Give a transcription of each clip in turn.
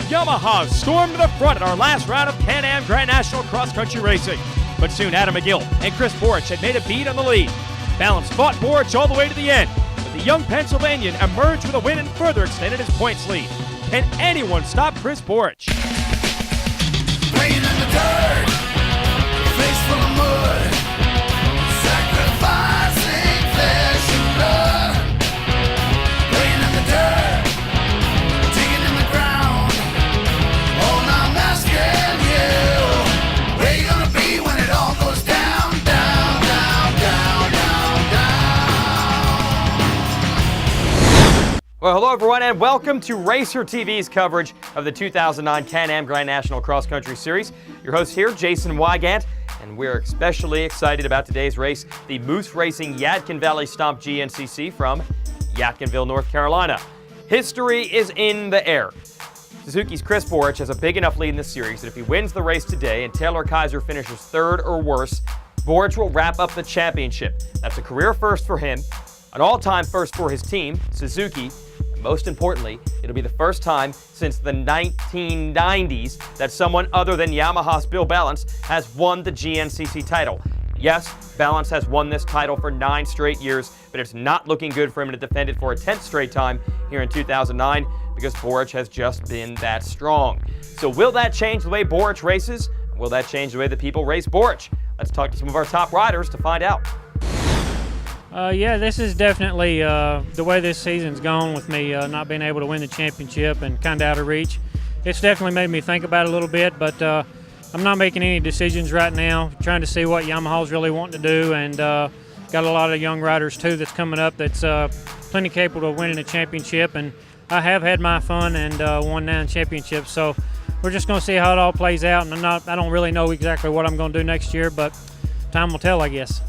Yamaha stormed to the front at our last round of Can-Am Grand National Cross Country Racing. But soon Adam McGill and Chris Borich had made a beat on the lead. Balance fought Borich all the way to the end, but the young Pennsylvanian emerged with a win and further extended his points lead. Can anyone stop Chris Borich? Laying in the dirt, face full of mud, sacrificing flesh and blood. Laying in the dirt, digging in the ground. All I'm asking you, where you gonna be when it all goes down, down, down, down, down, down? Well, hello everyone, and welcome to Racer TV's coverage of the 2009 Can-Am Grand National Cross Country Series. Your host here, Jason Wygant, and we're especially excited about today's race, the Moose Racing Yadkin Valley Stomp GNCC from Yadkinville, North Carolina. History is in the air. Suzuki's Chris Borich has a big enough lead in this series that if he wins the race today and Taylor Kaiser finishes third or worse, Borich will wrap up the championship. That's a career first for him, an all-time first for his team, Suzuki. Most importantly, it'll be the first time since the 1990s that someone other than Yamaha's Bill Balance has won the GNCC title. Yes, Balance has won this title for 9 straight years, but it's not looking good for him to defend it for a 10th straight time here in 2009 because Borich has just been that strong. So will that change the way Borich races? Will that change the way that people race Borich? Let's talk to some of our top riders to find out. Yeah, this is definitely the way this season's gone with me not being able to win the championship and kind of out of reach. It's definitely made me think about it a little bit, but I'm not making any decisions right now, trying to see what Yamaha's really wanting to do, and got a lot of young riders too that's coming up that's plenty capable of winning a championship, and I have had my fun and won 9 championships, so we're just going to see how it all plays out, and I don't really know exactly what I'm going to do next year, but time will tell, I guess.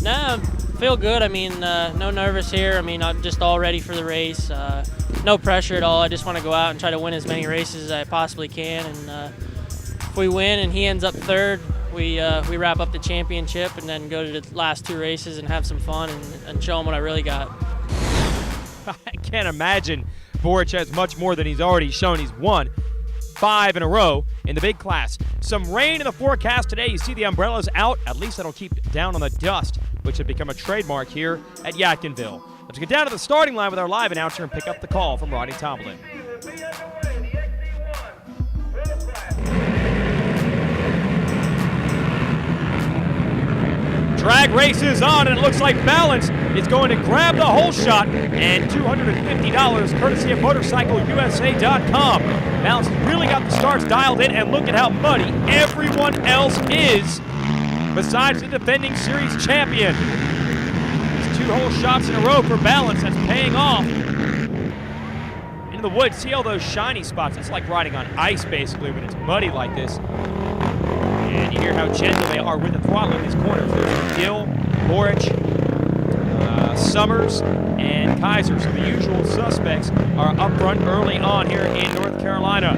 No, I feel good. I mean, no nervous here. I mean, I'm just all ready for the race. No pressure at all. I just want to go out and try to win as many races as I possibly can. And if we win and he ends up third, we wrap up the championship and then go to the last 2 races and have some fun and show him what I really got. I can't imagine Borich has much more than he's already shown. He's won 5 in a row in the big class. Some rain in the forecast today. You see the umbrellas out. At least that'll keep down on the dust, which had become a trademark here at Yadkinville. Let's get down to the starting line with our live announcer and pick up the call from Ronnie Tomlin. Drag race is on, and it looks like Balance is going to grab the whole shot, and $250 courtesy of MotorcycleUSA.com. Balance has really got the starts dialed in, and look at how muddy everyone else is besides the defending series champion. It's 2 whole shots in a row for Balance. That's paying off. Into the woods, see all those shiny spots. It's like riding on ice, basically, when it's muddy like this. And you hear how gentle they are with the throttle in these corners. There's Gill, Borich, Summers, and Kaiser. So the usual suspects are up front early on here in North Carolina.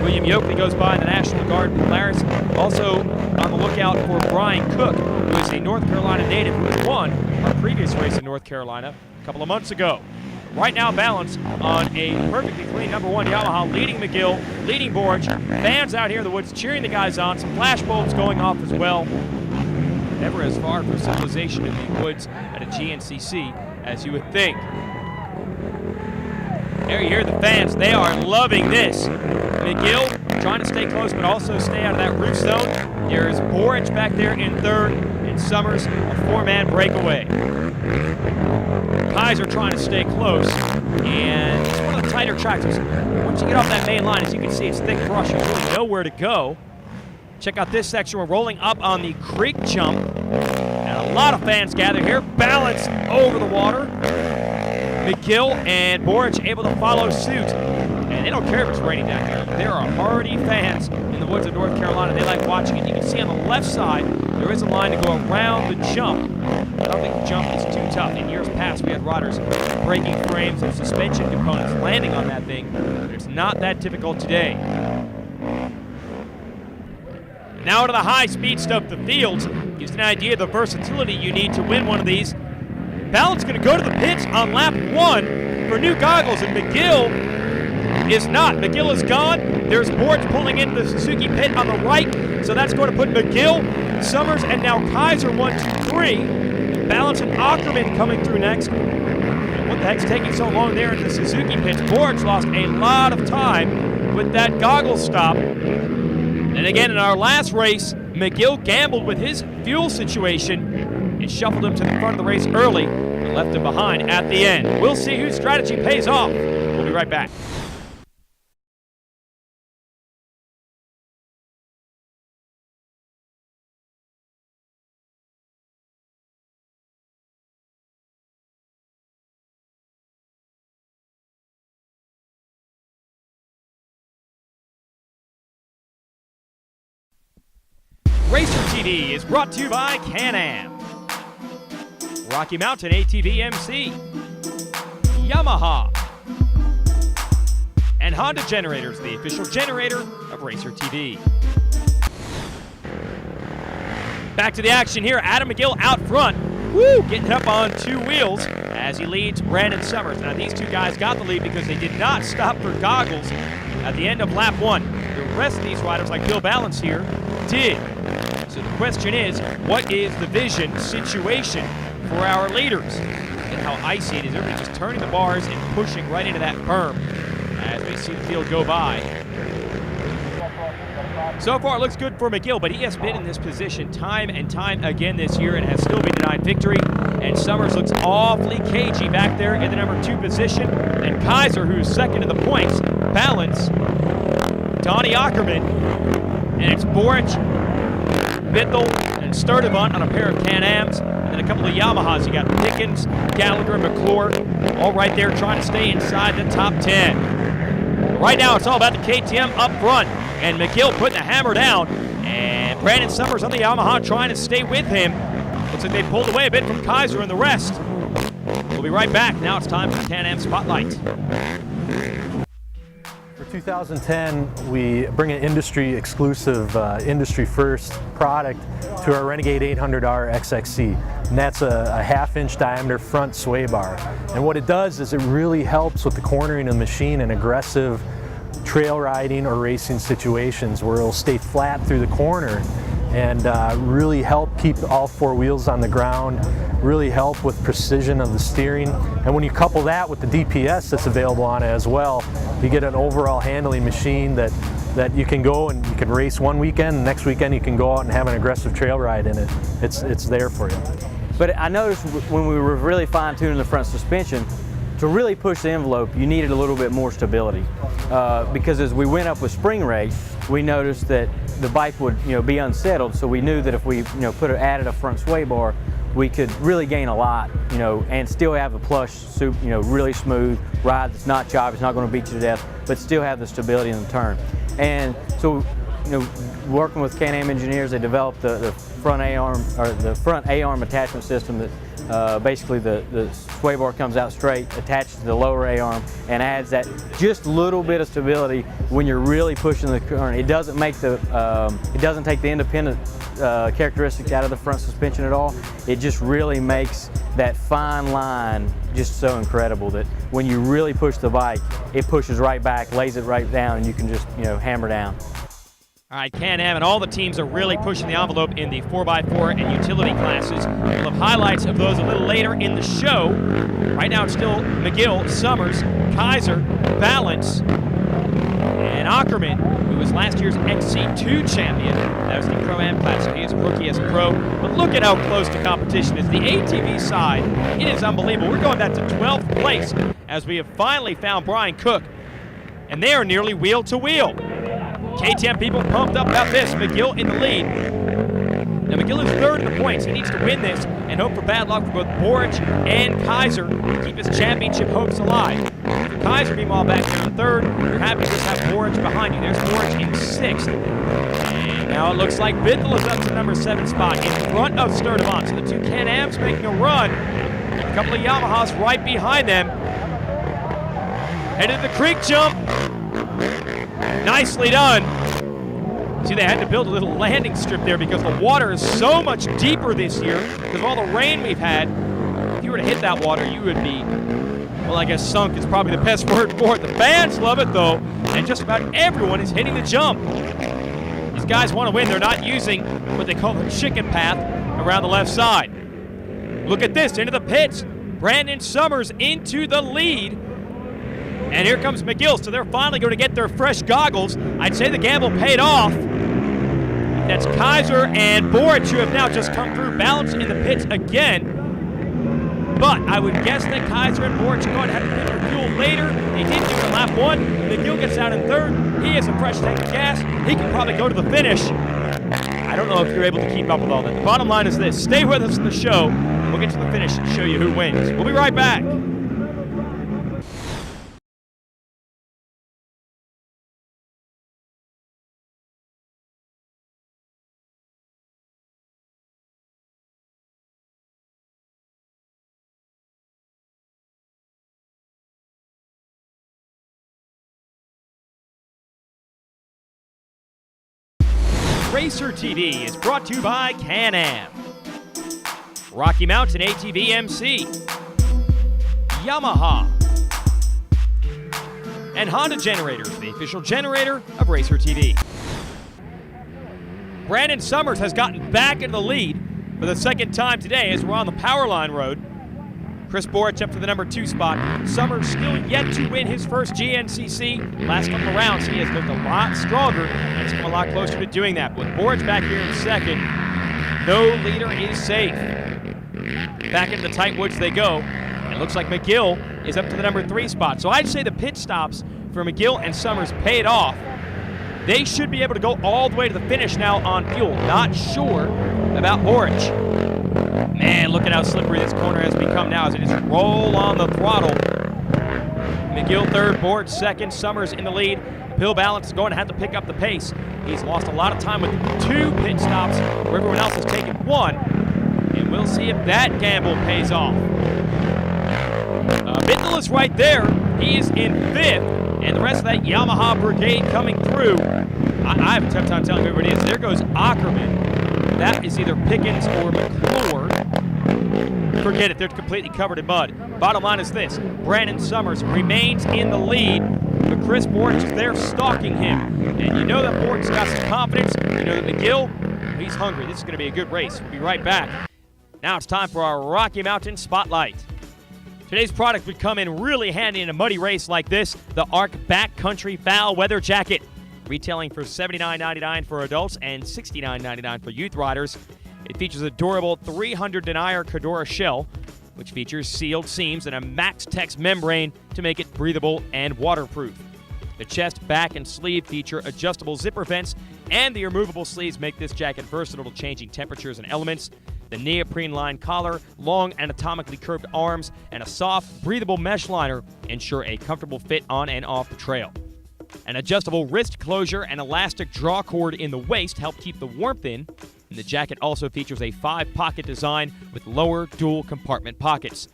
William Yoakley goes by in the National Guard Polaris. Also on the lookout for Brian Cook, who is a North Carolina native who has won our previous race in North Carolina a couple of months ago. Right now, Balance on a perfectly clean number 1 Yamaha, leading McGill, leading Borich. Fans out here in the woods cheering the guys on. Some flash bulbs going off as well. Never as far for civilization in the woods at a GNCC as you would think. There you hear the fans. They are loving this. McGill trying to stay close but also stay out of that roof zone. There's Borich back there in third, and Summers a 4-man breakaway. Kaiser trying to stay close, and it's one of the tighter tracks. Once you get off that main line, as you can see, it's thick brush. You really know where to go. Check out this section. We're rolling up on the creek jump, and a lot of fans gathered here. Balance over the water. McGill and Borich able to follow suit, and they don't care if it's raining down here. There are hardy fans in the woods of North Carolina. They like watching it. You can see on the left side, there is a line to go around the jump. I don't think the jump is too tough. In years past, we had riders breaking frames and suspension components landing on that thing, but it's not that difficult today. Now to the high-speed stuff. The fields gives an idea of the versatility you need to win one of these. Balance going to go to the pits on lap 1. for new goggles, and McGill is not. McGill is gone. There's Borch pulling into the Suzuki pit on the right, so that's going to put McGill, Summers, and now Kaiser 1, 2, 3. Balance and Ackerman coming through next. And what the heck's taking so long there in the Suzuki pits? Borch lost a lot of time with that goggle stop. And again, in our last race, McGill gambled with his fuel situation. It shuffled him to the front of the race early and left him behind at the end. We'll see whose strategy pays off. We'll be right back. Racer TV is brought to you by Can-Am, Rocky Mountain ATV MC, Yamaha, and Honda Generators, the official generator of Racer TV. Back to the action here. Adam McGill out front. Woo! Getting up on two wheels as he leads Brandon Summers. Now these two guys got the lead because they did not stop for goggles at the end of lap 1. The rest of these riders, like Bill Balance here, did. So the question is, what is the vision situation for our leaders? And how icy it is. Everybody just turning the bars and pushing right into that berm as we see the field go by. So far it looks good for McGill, but he has been in this position time and time again this year and has still been denied victory. And Summers looks awfully cagey back there in the number 2 position. And Kaiser, who's second in the points, Balance, Donnie Ackerman, and it's Borch, Bithel, and Sturdivant on a pair of Can-Ams, and then a couple of Yamahas. You got Dickens, Gallagher, and McClure, all right there trying to stay inside the top 10. Right now it's all about the KTM up front, and McGill putting the hammer down, and Brandon Summers on the Yamaha trying to stay with him. Looks like they pulled away a bit from Kaiser and the rest. We'll be right back. Now it's time for the Can-Am Spotlight. For 2010, we bring an industry-exclusive, industry-first product to our Renegade 800R XXC, and that's a half-inch diameter front sway bar. And what it does is it really helps with the cornering of the machine in aggressive trail riding or racing situations where it'll stay flat through the corner and really help keep all 4 wheels on the ground, really help with precision of the steering. And when you couple that with the DPS that's available on it as well, you get an overall handling machine that you can go and you can race one weekend, and next weekend you can go out and have an aggressive trail ride in it. It's there for you. But I noticed when we were really fine-tuning the front suspension, to really push the envelope, you needed a little bit more stability. Because as we went up with spring rate, we noticed that the bike would be unsettled, so we knew that if we added a front sway bar, we could really gain a lot, and still have a plush, really smooth ride that's not choppy, it's not going to beat you to death, but still have the stability in the turn. And so, working with Can-Am engineers, they developed the front A-arm, or the front A-arm attachment system that basically the sway bar comes out straight, attaches to the lower A-arm, and adds that just little bit of stability when you're really pushing the current. It doesn't make it doesn't take the independent characteristics out of the front suspension at all. It just really makes that fine line just so incredible that when you really push the bike, it pushes right back, lays it right down, and you can just hammer down. All right, Can-Am and all the teams are really pushing the envelope in the 4x4 and utility classes. We'll have highlights of those a little later in the show. Right now it's still McGill, Summers, Kaiser, Balance, and Ackerman, who was last year's XC2 champion. That was the Pro-Am class, so he is a rookie as a pro. But look at how close the competition is. The ATV side, it is unbelievable. We're going back to 12th place as we have finally found Brian Cook, and they are nearly wheel to wheel. KTM people pumped up about this. McGill in the lead. Now McGill is 3rd in the points. He needs to win this and hope for bad luck for both Borch and Kaiser to keep his championship hopes alive. For Kaiser, meanwhile, back there in 3rd. You're happy to just have Borch behind you. There's Borch in 6th. And now it looks like Bithel is up to the number 7 spot in front of Sturdivant. So the 2 Can-Ams making a run. A couple of Yamahas right behind them. Headed to the creek jump. Nicely done. See, they had to build a little landing strip there because the water is so much deeper this year because of all the rain we've had. If you were to hit that water, you would be, well, I guess sunk is probably the best word for it. The fans love it, though, and just about everyone is hitting the jump. These guys want to win. They're not using what they call the chicken path around the left side. Look at this, into the pits. Brandon Summers into the lead. And here comes McGill, so they're finally going to get their fresh goggles. I'd say the gamble paid off. That's Kaiser and Boric who have now just come through, balanced in the pits again. But I would guess that Kaiser and Boric are going to have to put their fuel later. They did do it lap 1. McGill gets out in 3rd. He has a fresh tank of gas. He can probably go to the finish. I don't know if you're able to keep up with all that. The bottom line is this. Stay with us in the show. We'll get to the finish and show you who wins. We'll be right back. Racer TV is brought to you by Can-Am, Rocky Mountain ATV MC, Yamaha, and Honda Generators, the official generator of Racer TV. Brandon Summers has gotten back into the lead for the second time today as we're on the Powerline Road. Chris Boric up for the number 2 spot. Summers still yet to win his first GNCC. Last couple of rounds, he has looked a lot stronger and it's come a lot closer to doing that. With Boric back here in second, no leader is safe. Back into the tight woods they go. It looks like McGill is up to the number 3 spot. So I'd say the pit stops for McGill and Summers paid off. They should be able to go all the way to the finish now on fuel. Not sure about Boric. Man, look at how slippery this corner has become now as it is roll on the throttle. McGill 3rd, Boric 2nd, Summers in the lead. Pill Balance is going to have to pick up the pace. He's lost a lot of time with 2 pit stops where everyone else has taken 1. And we'll see if that gamble pays off. Mitchell is right there. He is in 5th. And the rest of that Yamaha brigade coming through. I have a tough time telling who it is. There goes Ackerman. That is either Pickens or McClure. Forget it, they're completely covered in mud. Bottom line is this, Brandon Summers remains in the lead, but Chris Boric is there stalking him. And you know that Boric's got some confidence. You know that McGill, he's hungry. This is going to be a good race. We'll be right back. Now it's time for our Rocky Mountain Spotlight. Today's product would come in really handy in a muddy race like this, the ARC Backcountry Foul Weather Jacket. Retailing for $79.99 for adults and $69.99 for youth riders. It features a durable 300 denier Cordura shell, which features sealed seams and a Max-Tex membrane to make it breathable and waterproof. The chest, back, and sleeve feature adjustable zipper vents, and the removable sleeves make this jacket versatile to changing temperatures and elements. The neoprene-lined collar, long anatomically curved arms, and a soft, breathable mesh liner ensure a comfortable fit on and off the trail. An adjustable wrist closure and elastic draw cord in the waist help keep the warmth in. And the jacket also features a 5-pocket design with lower dual compartment pockets.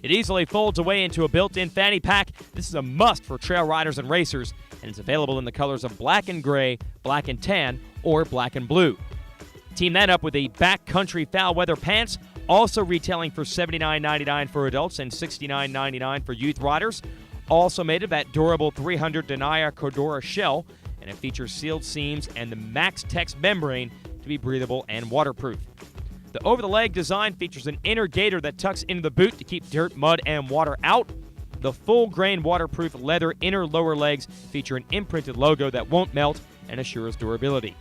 It easily folds away into a built-in fanny pack. This is a must for trail riders and racers, and it's available in the colors of black and gray, black and tan, or black and blue. Team that up with a backcountry foul weather pants, also retailing for $79.99 for adults and $69.99 for youth riders. Also made of that durable 300 denier Cordura shell, and it features sealed seams and the Max-Tex membrane to be breathable and waterproof. The over-the-leg design features an inner gaiter that tucks into the boot to keep dirt, mud, and water out. The full-grain waterproof leather inner-lower legs feature an imprinted logo that won't melt and assures durability.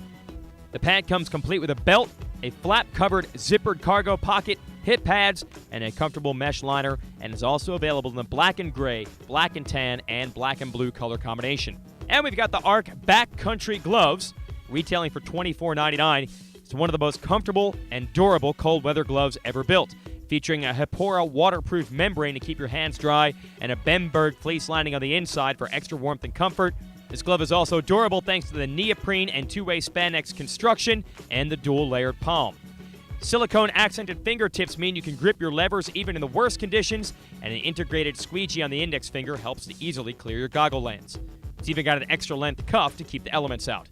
The pant comes complete with a belt, a flap-covered zippered cargo pocket, hip pads, and a comfortable mesh liner, and is also available in the black and gray, black and tan, and black and blue color combination. And we've got the ARC Backcountry Gloves, retailing for $24.99. It's one of the most comfortable and durable cold weather gloves ever built, featuring a Hipora waterproof membrane to keep your hands dry and a Bemberg fleece lining on the inside for extra warmth and comfort. This glove is also durable thanks to the neoprene and 2-way spandex construction and the dual-layered palm. Silicone accented fingertips mean you can grip your levers even in the worst conditions, and an integrated squeegee on the index finger helps to easily clear your goggle lens. It's even got an extra length cuff to keep the elements out.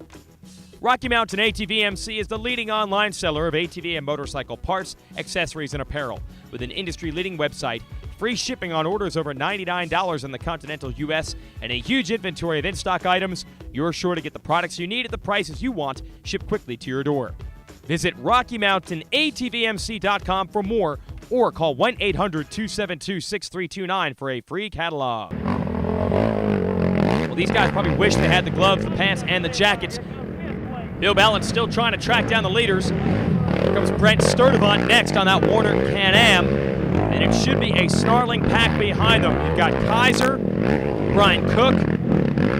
Rocky Mountain ATV MC is the leading online seller of ATV and motorcycle parts, accessories, and apparel. With an industry-leading website, free shipping on orders over $99 in the continental U.S., and a huge inventory of in-stock items, you're sure to get the products you need at the prices you want, shipped quickly to your door. Visit RockyMountainATVMC.com for more, or call 1-800-272-6329 for a free catalog. Well, these guys probably wish they had the gloves, the pants, and the jackets. Bill Balance still trying to track down the leaders. Here comes Brent Sturdivant next on that Warner Can-Am. And it should be a snarling pack behind them. You've got Kaiser, Brian Cook,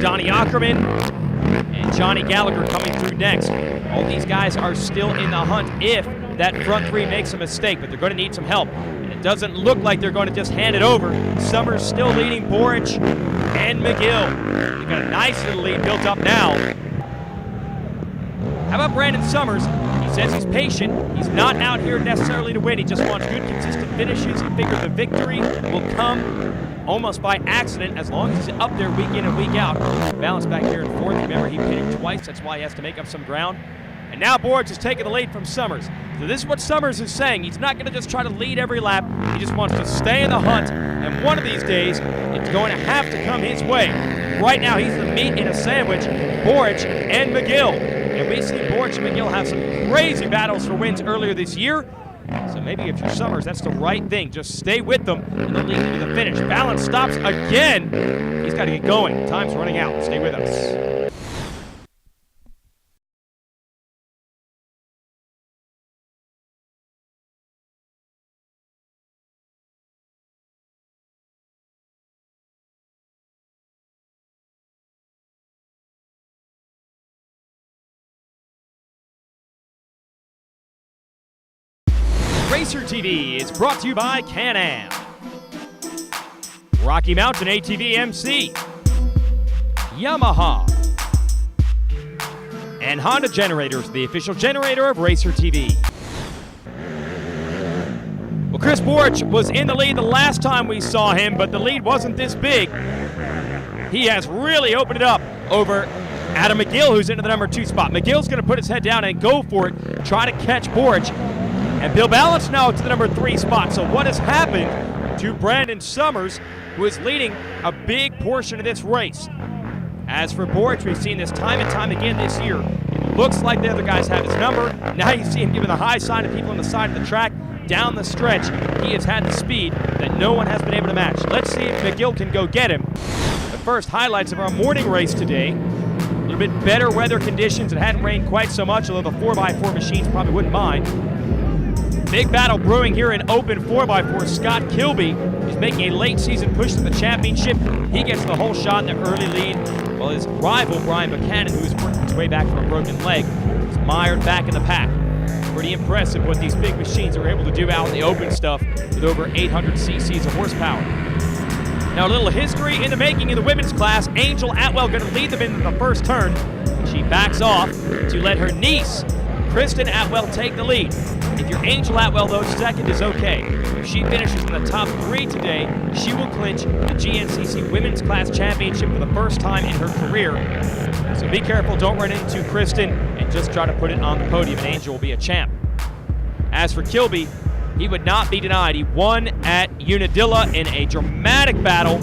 Donnie Ackerman, and Johnny Gallagher coming through next. All these guys are still in the hunt if that front three makes a mistake, but they're going to need some help. And it doesn't look like they're going to just hand it over. Summers still leading Boric and McGill. They've got a nice little lead built up now. How about Brandon Summers? He says he's patient. He's not out here necessarily to win. He just wants good, consistent finishes. He figures the victory will come almost by accident as long as he's up there week in and week out. Balance back here in fourth. Remember, he pitted twice. That's why he has to make up some ground. And now Boric is taking the lead from Summers. So this is what Summers is saying. He's not going to just try to lead every lap. He just wants to stay in the hunt. And one of these days, it's going to have to come his way. Right now, he's the meat in a sandwich, Boric and McGill. And we see Boric and McGill have some crazy battles for wins earlier this year. So maybe if you're Summers, that's the right thing. Just stay with them and they'll lead you to the finish. Balance stops again. He's got to get going. Time's running out. Stay with us. Racer TV is brought to you by Can-Am, Rocky Mountain ATV MC, Yamaha, and Honda Generators, the official generator of Racer TV. Well, Chris Boric was in the lead the last time we saw him, but the lead wasn't this big. He has really opened it up over Adam McGill, who's into the number 2 spot. McGill's going to put his head down and go for it, try to catch Boric. And Bill Balance now to the number 3 spot. So what has happened to Brandon Summers, who is leading a big portion of this race? As for Boric, we've seen this time and time again this year. It looks like the other guys have his number. Now you see him giving the high sign to people on the side of the track. Down the stretch, he has had the speed that no one has been able to match. Let's see if McGill can go get him. The first highlights of our morning race today. A little bit better weather conditions. It hadn't rained quite so much, although the 4x4 machines probably wouldn't mind. Big battle brewing here in open 4x4. Scott Kilby is making a late season push to the championship. He gets the whole shot in the early lead, while his rival, Brian Buchanan, who is working his way back from a broken leg, is mired back in the pack. Pretty impressive what these big machines are able to do out in the open stuff with over 800 cc's of horsepower. Now a little history in the making in the women's class. Angel Atwell going to lead them into the first turn. She backs off to let her niece, Kristen Atwell, take the lead. If you're Angel Atwell, though, second is okay. If she finishes in the top 3 today, she will clinch the GNCC Women's Class Championship for the first time in her career. So be careful, don't run into Kristen and just try to put it on the podium, and Angel will be a champ. As for Kilby, he would not be denied. He won at Unadilla in a dramatic battle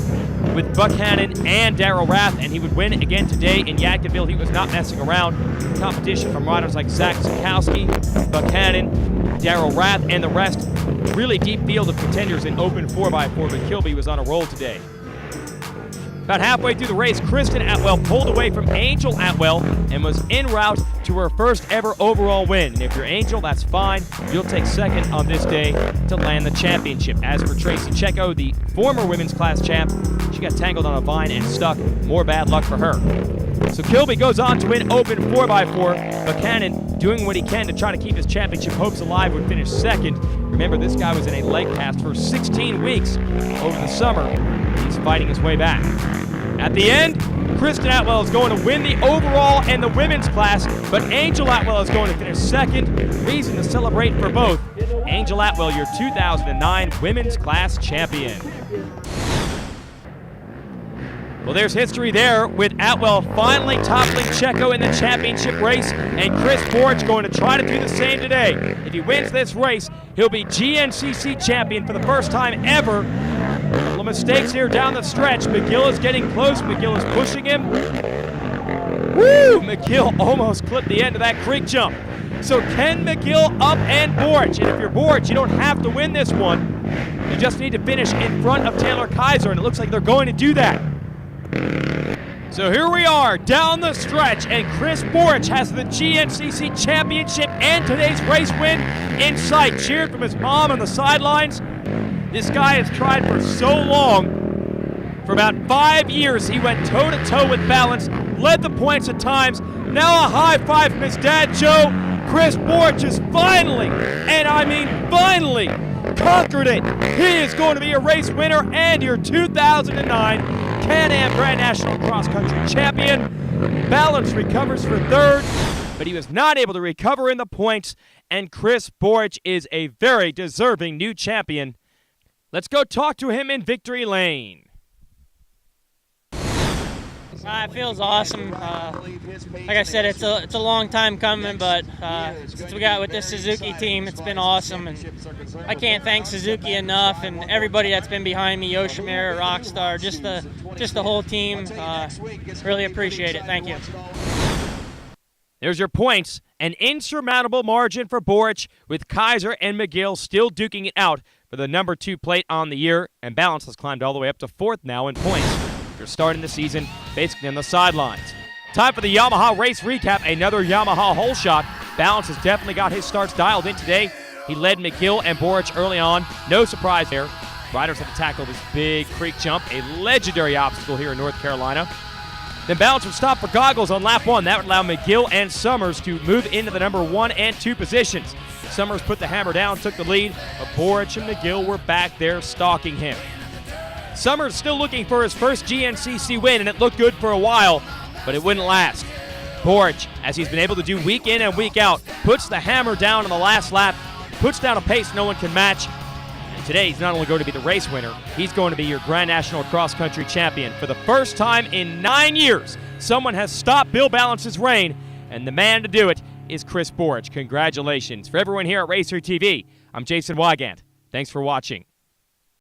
with Buchanan and Darrell Rath, and he would win again today in Yadkinville. He was not messing around. Competition from riders like Zach Zukowski, Buchanan, Darrell Rath, and the rest. Really deep field of contenders in open 4x4, but Kilby was on a roll today. About halfway through the race, Kristen Atwell pulled away from Angel Atwell and was en route to her first ever overall win. And if you're Angel, that's fine. You'll take second on this day to land the championship. As for Tracy Checo, the former women's class champ, she got tangled on a vine and stuck. More bad luck for her. So Kilby goes on to win open 4x4. Buchanan doing what he can to try to keep his championship hopes alive would finish second. Remember, this guy was in a leg cast for 16 weeks over the summer. He's fighting his way back. At the end, Kristen Atwell is going to win the overall and the women's class, but Angel Atwell is going to finish second. Reason to celebrate for both. Angel Atwell, your 2009 women's class champion. Well, there's history there with Atwell finally toppling Checo in the championship race, and Chris Borich going to try to do the same today. If he wins this race, he'll be GNCC champion for the first time ever. Little mistakes here down the stretch. McGill is getting close. McGill is pushing him. Woo! McGill almost clipped the end of that creek jump. So Ken McGill up and Borich. And if you're Borich, you don't have to win this one. You just need to finish in front of Taylor Kaiser, and it looks like they're going to do that. So here we are down the stretch, and Chris Borich has the GNCC championship and today's race win in sight. Cheered from his mom on the sidelines. This guy has tried for so long. For about 5 years, he went toe-to-toe with Balance, led the points at times. Now a high five from his dad, Joe. Chris Borich is finally, and I mean finally, conquered it. He is going to be a race winner and your 2009 Can-Am Grand National Cross Country Champion. Balance recovers for third, but he was not able to recover in the points, and Chris Borich is a very deserving new champion. Let's go talk to him in victory lane. It feels awesome. Like I said, it's a long time coming, but since we got with this Suzuki team, it's been awesome, and I can't thank Suzuki enough, and everybody that's been behind me, Yoshimura, Rockstar, just the whole team. Really appreciate it. Thank you. There's your points. An insurmountable margin for Borich, with Kaiser and McGill still duking it out for the number 2 plate on the year, and Balance has climbed all the way up to 4th now in points. They're starting the season basically on the sidelines. Time for the Yamaha race recap. Another Yamaha hole shot. Balance has definitely got his starts dialed in today. He led McGill and Borich early on. No surprise there. Riders have to tackle this big creek jump, a legendary obstacle here in North Carolina. Then Balance would stop for goggles on lap 1. That would allow McGill and Summers to move into the number 1 and 2 positions. Summers put the hammer down, took the lead, but Borich and McGill were back there stalking him. Summers still looking for his first GNCC win, and it looked good for a while, but it wouldn't last. Borich, as he's been able to do week in and week out, puts the hammer down on the last lap, puts down a pace no one can match. And today, he's not only going to be the race winner, he's going to be your Grand National Cross Country Champion. For the first time in 9 years, someone has stopped Bill Balance's reign, and the man to do it is Chris Borich. Congratulations. For everyone here at Racer TV, I'm Jason Wygant. Thanks for watching.